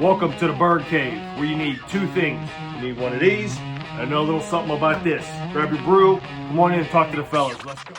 Welcome to the Burgh Cave, where you need two things. You need one of these, and know a little something about this. Grab your brew, come on in and talk to the fellas. Let's go.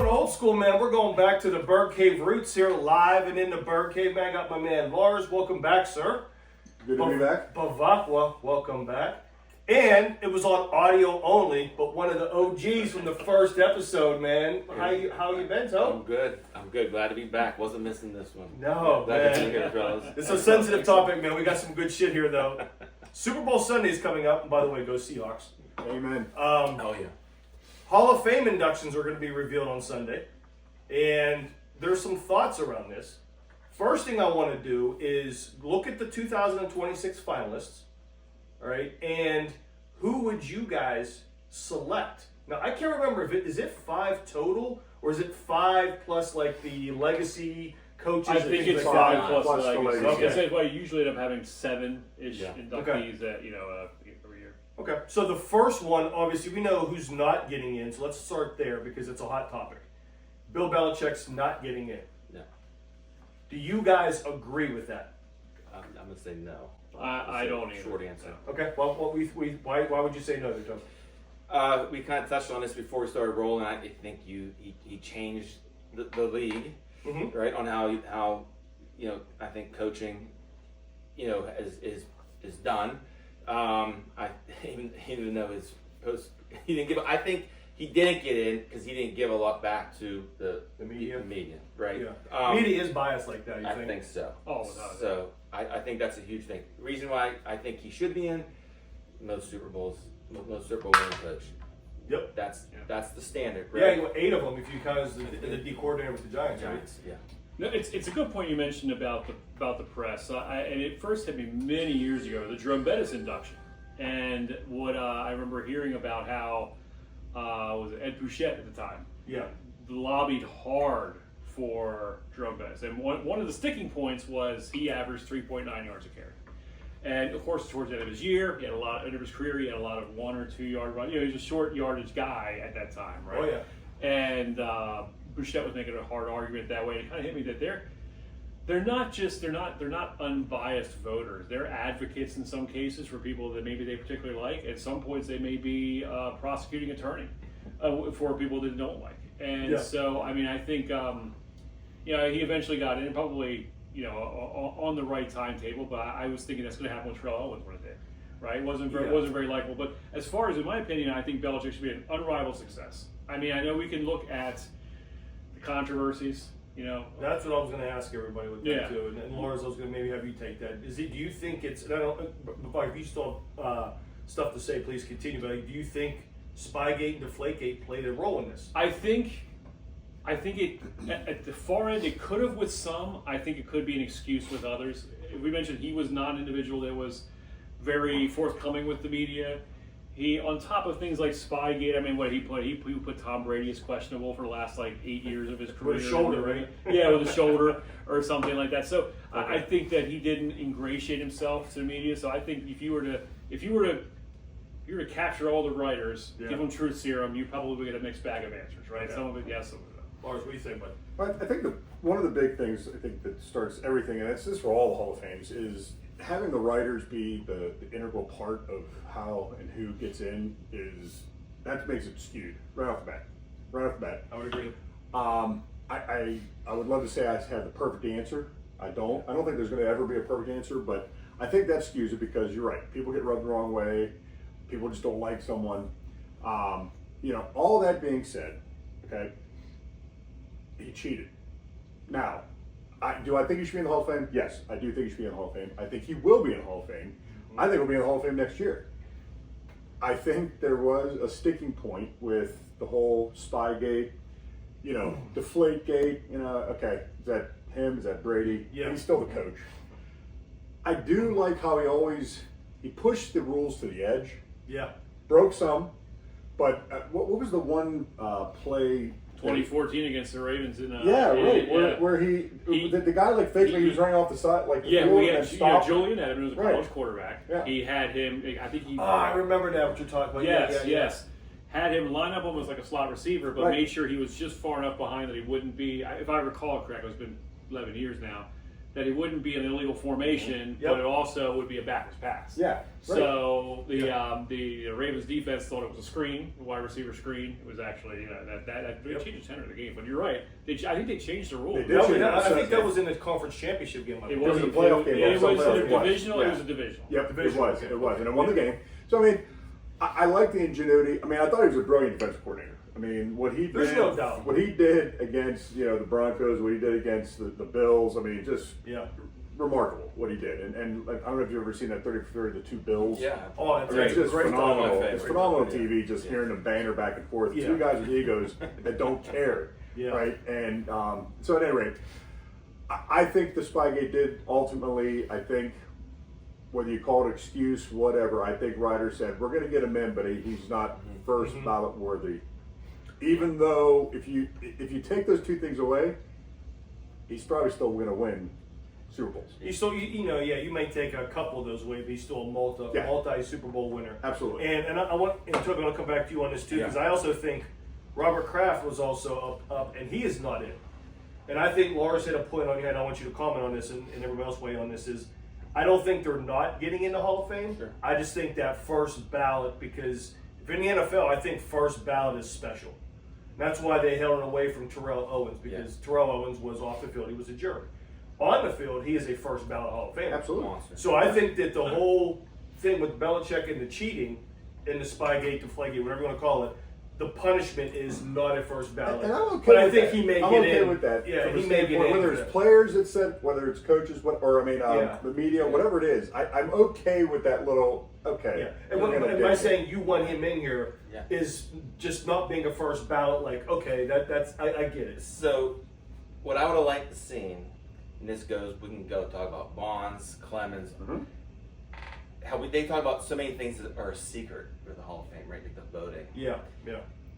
Old school, man. We're going back to the Burgh Cave roots here, live and in the Burgh Cave, man. I got my man Lars. Welcome back, sir. Good to be back. Bavakwa, welcome back. And it was on audio only, but one of the OGs from the first episode, man. How you been, Tom? I'm good. Glad to be back. Wasn't missing this one. No, Glad to be man. here, fellas. It's a sensitive topic, man. We got some good shit here, though. Super Bowl Sunday is coming up, and by the way, go Seahawks. Amen. Oh yeah. Hall of Fame inductions are going to be revealed on Sunday, and there's some thoughts around this. First thing I want to do is look at the 2026 finalists, all right, and who would you guys select? Now, I can't remember if is it 5 total, or is it 5 plus like the legacy coaches? I think it's like 5 plus plus the the legacy. legacy. Okay. Well, you usually end up having 7-ish Yeah. inductees every year. Okay, so the first one, obviously, we know who's not getting in, so let's start there because it's a hot topic. Bill Belichick's not getting in. No. Do you guys agree with that? I'm gonna say no. I don't either. Short answer. Okay, well, why would you say no, Joe? We kind of touched on this before we started rolling. I think he changed the league, Mm-hmm. right? On how I think coaching, is done. I even though his post he didn't give. I think he didn't get in because he didn't give a lot back to the media? right? Yeah. Media is biased like that, you I think so. Oh, without a So I think that's a huge thing. Reason why I think he should be in most Super Bowl winning coach. Yep. That's the standard, Yeah, right? you got 8 of them if you count as the D coordinator with the Giants, right? Giants, yeah. No, it's a good point you mentioned about the press. And it first hit me many years ago, the Jerome Bettis induction, and what I remember hearing about how was it Ed Bouchette at the time? Yeah. Lobbied hard for Jerome Bettis, and one of the sticking points was he averaged 3.9 yards a carry. And of course, towards the end of his year, he had a lot. End of his career, he had a lot of 1 or 2 yard run. He's a short yardage guy at that time, right? Oh yeah. And Bouchette was making a hard argument that way. It kind of hit me that they're not unbiased voters. They're advocates in some cases for people that maybe they particularly like. At some points, they may be prosecuting attorney for people that don't like. And Yeah. so, I mean, I think he eventually got in, probably on the right timetable. But I was thinking that's going to happen with Terrell Owens one day, right? Wasn't very likable. But as far as in my opinion, I think Belichick should be an unrivaled success. I mean, I know we can look at the controversies. That's what I was going to ask everybody with that Yeah. too. And Lars, I was going to maybe have you take that. Do you think it's? And I don't. But if you still have stuff to say, please continue. But do you think Spygate and Deflategate played a role in this? I think it at the far end it could have with some. I think it could be an excuse with others. We mentioned he was not an individual that was very forthcoming with the media. He, on top of things like Spygate, I mean, what he put Tom Brady as questionable for the last 8 years of his career. With a shoulder, right? Yeah, with a shoulder or something like that. So I think that he didn't ingratiate himself to the media. So I think if you were to capture all the writers, Yeah. give them truth serum, you probably would get a mixed bag of answers, right? Okay. Some of it yes, some of it no. Lars, what do you think, bud? But I think one of the big things I think that starts everything, and it's this for all the Hall of Fames, is having the writers be the integral part of how and who gets in that makes it skewed right off the bat. I would agree. I would love to say I have the perfect answer. I don't think there's going to ever be a perfect answer, but I think that skews it because you're right. People get rubbed the wrong way. People just don't like someone. All that being said, okay, he cheated. Now, do I think he should be in the Hall of Fame? Yes, I do think he should be in the Hall of Fame. I think he will be in the Hall of Fame. I think he'll be in the Hall of Fame next year. I think there was a sticking point with the whole Spygate, Deflategate, okay, is that him? Is that Brady? Yeah. He's still the coach. I do like how he pushed the rules to the edge, Yeah. broke some, but what was the one play 2014 against the Ravens in Yeah, right. Where the guy like fakely he was running off the side like the field we had and stopped. Julian Edelman was a college Right. quarterback. Yeah. He had him. I think he. Oh, I remember now what you're talking about. Yes. Had him line up almost like a slot receiver, but Right. made sure he was just far enough behind that he wouldn't be. If I recall correctly, it's been 11 years now. That he wouldn't be an illegal formation, Yep. but it also would be a backwards pass. Yeah, right. So the Ravens defense thought it was a screen, a wide receiver screen. It was actually that changed the tenor of the game. But you're right. I think they changed the rule. They did. I think that was in the conference championship game. It was was a playoff game. It was It a was. divisional. Yeah. It was a divisional. Yep, Division, it was. okay. It was, and it won the game. So I mean, I like the ingenuity. I mean, I thought he was a brilliant defensive coordinator. I mean, what he There's did, no doubt. what he did against the Broncos, what he did against the Bills. I mean, just remarkable what he did. And like, I don't know if you've ever seen that 30 for 30, the two Bills. Yeah. Oh, I it's mean, it's just great phenomenal. My It's favorite. phenomenal Yeah. TV just hearing them banter back and forth. Yeah. Two guys with egos that don't care, Yeah. right? And so at any rate, I think the Spygate did ultimately. I think whether you call it excuse, whatever. I think Ryder said we're going to get him in, but he's not first ballot worthy. Even though if you take those two things away, he's probably still going to win Super Bowls. You still, you may take a couple of those away, but he's still a multi Super Bowl winner. Absolutely. And I want, and Toby, I'll come back to you on this too, because I also think Robert Kraft was also up, and he is not in. And I think Lars hit a point on your head. I want you to comment on this, and everybody else weigh on this. Is I don't think they're not getting into Hall of Fame. Sure. I just think that first ballot, because if in the NFL, I think first ballot is special. And that's why they held it away from Terrell Owens, because Terrell Owens was off the field. He was a jerk. On the field, he is a first ballot Hall of Famer. Absolutely. So I think that the whole thing with Belichick and the cheating in the Spygate, Deflategate, whatever you want to call it, the punishment is not a first ballot. And I'm okay but I with think that. he may I'm get okay in. with that. Yeah, from he a may get standpoint, in. whether it's players that said, whether it's coaches, the media, whatever it is. I'm okay with that little. Okay. Yeah. And we're gonna by dig saying you want him in here is just not being a first ballot. Like, okay, that's I get it. So, what I would have liked to see, and this goes, we can go talk about Bonds, Clemens, they talk about so many things that are a secret for the Hall of Fame, right? Like the voting. Yeah.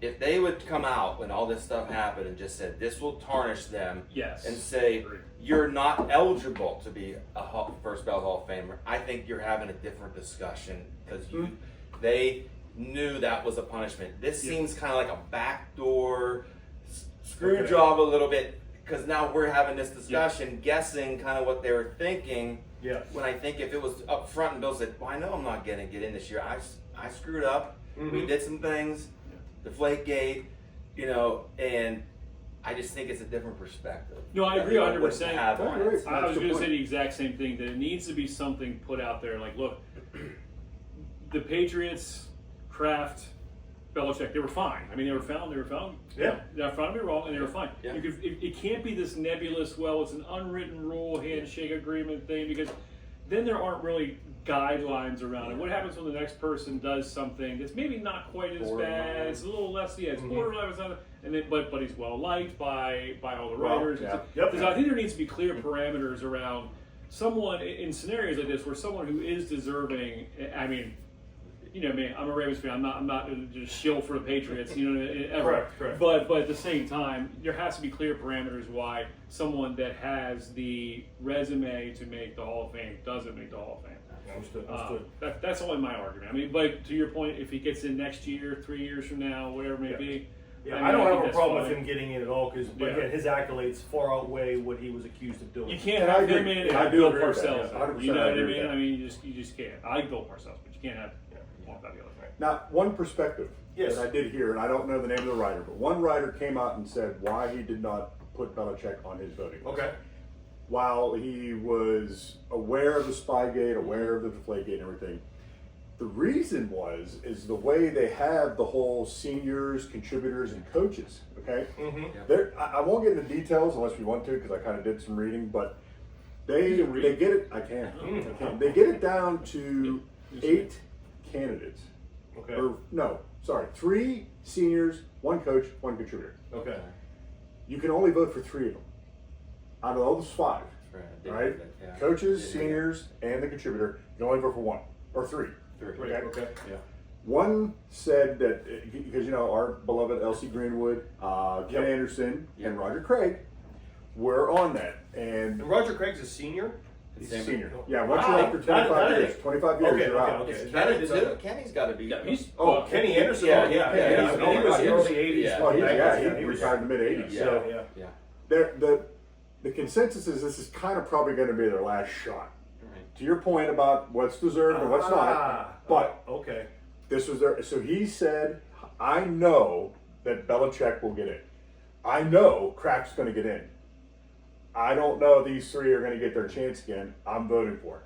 If they would come out when all this stuff happened and just said this will tarnish them, and say Agreed. you're not eligible to be a first ballot Hall of Famer, I think you're having a different discussion because they knew that was a punishment. This seems kind of like a backdoor screw job a little bit because now we're having this discussion, guessing kind of what they were thinking. Yeah. When I think if it was up front and Bill said, "Well, I know I'm not going to get in this year. I screwed up. We did some things." Deflategate, and I just think it's a different perspective. No, I agree 100%. Have on it. I was going to say the exact same thing, that it needs to be something put out there. Like, look, the Patriots, Kraft, Belichick, they were fine. I mean, they were found. Yeah. They found me wrong, and they were fine. Yeah. It can't be this nebulous, well, it's an unwritten rule, handshake agreement thing, because then there aren't really guidelines around it. What happens when the next person does something that's maybe not quite as bad? It's a little less, it's borderline, and then, but he's well liked by all the writers. Because I think there needs to be clear parameters around someone in scenarios like this where someone who is deserving. I mean, me, I'm a Ravens fan. I'm not just shill for the Patriots. Ever. Correct. But at the same time, there has to be clear parameters why someone that has the resume to make the Hall of Fame doesn't make the Hall of Fame. Understood. That's only my argument. I mean, but to your point, if he gets in next year, 3 years from now, whatever it may be. Yeah, mean, I don't think have a that's problem fine. with him getting in at all because again, his accolades far outweigh what he was accused of doing. You can't And I have him agree. in Yeah, I and do Bill agree with that. Parcells. Yeah, 100% You know I what I agree with mean? that. I mean, you just can't. I like Bill Parcells, but you can't have one without the other. Now, one perspective Yes. that I did hear, and I don't know the name of the writer, but one writer came out and said why he did not put Belichick on his voting list. Okay. While he was aware of the Spygate, aware of the Deflategate and everything, the reason is the way they have the whole seniors, contributors, and coaches. Okay, I won't get into details unless we want to because I kind of did some reading, but they get it. I can. They get it down to 8 candidates. Okay. Or no, sorry, 3 seniors, 1 coach, 1 contributor. Okay. You can only vote for 3 of them out of those 5. Right? Coaches, seniors, and the contributor. You can only vote for 1 or 3. Okay. One said that because our beloved Elsie Greenwood, Ken Anderson, and Roger Craig were on that, and And Roger Craig's a senior. he's Same. a senior. Yeah, once Wow. you're after 25 That- years, 25 years, Okay, you're out. okay. Is That Kenny, is, Kenny's got to be. Oh, Kenny Anderson. Yeah, oh, yeah. yeah, He was early 80s. Yeah. Oh, he He was retired in the mid 80s. Yeah. So yeah. the consensus is this is kind of probably going to be their last shot. Right. To your point about what's deserved and what's not, but okay. this was their. So he said, "I know that Belichick will get in. I know Kraft's going to get in. I don't know these three are going to get their chance again. I'm voting for it."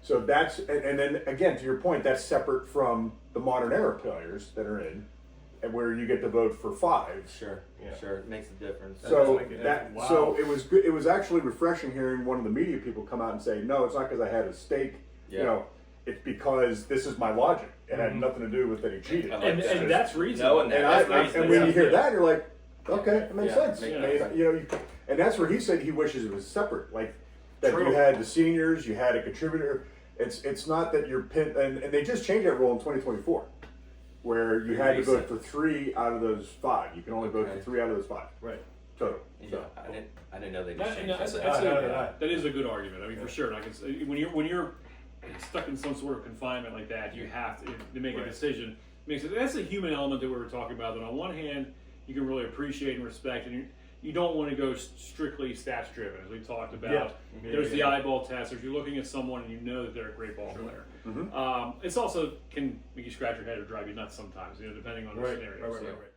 So that's and then again to your point, that's separate from the modern era players that are in, and where you get to vote for five. Sure, Yeah. sure, it makes a difference. So Wow. so it was good. It was actually refreshing hearing one of the media people come out and say, "No, it's not because I had a stake. Yeah. It's because this is my logic. It had nothing to do with any cheating." I like And, that. and that's reasonable. Knowing that, And, that's I, reasonable. and when you hear Yeah. that, you're like, okay, it makes Yeah, sense. makes I mean, sense. and that's where he said he wishes it was separate, like that True. you had the seniors, you had a contributor. It's not that you're pinned, and they just changed that rule in 2024, where you had to vote for 3 out of those 5. You can only vote for Okay. 3 out of those 5 Right. total. Yeah, So I didn't know they just changed That's that. that is a good argument. I mean, for sure. And I can say, when you're stuck in some sort of confinement like that, you have to make a Right. decision. That's a human element that we were talking about. That on one hand, you can really appreciate and respect, and you don't want to go strictly stats driven, as we talked about. Yeah. There's the eyeball test. If you're looking at someone and you know that they're a great ball player, it's also can make you scratch your head or drive you nuts sometimes, depending on the Right. scenario. Right. So- Right.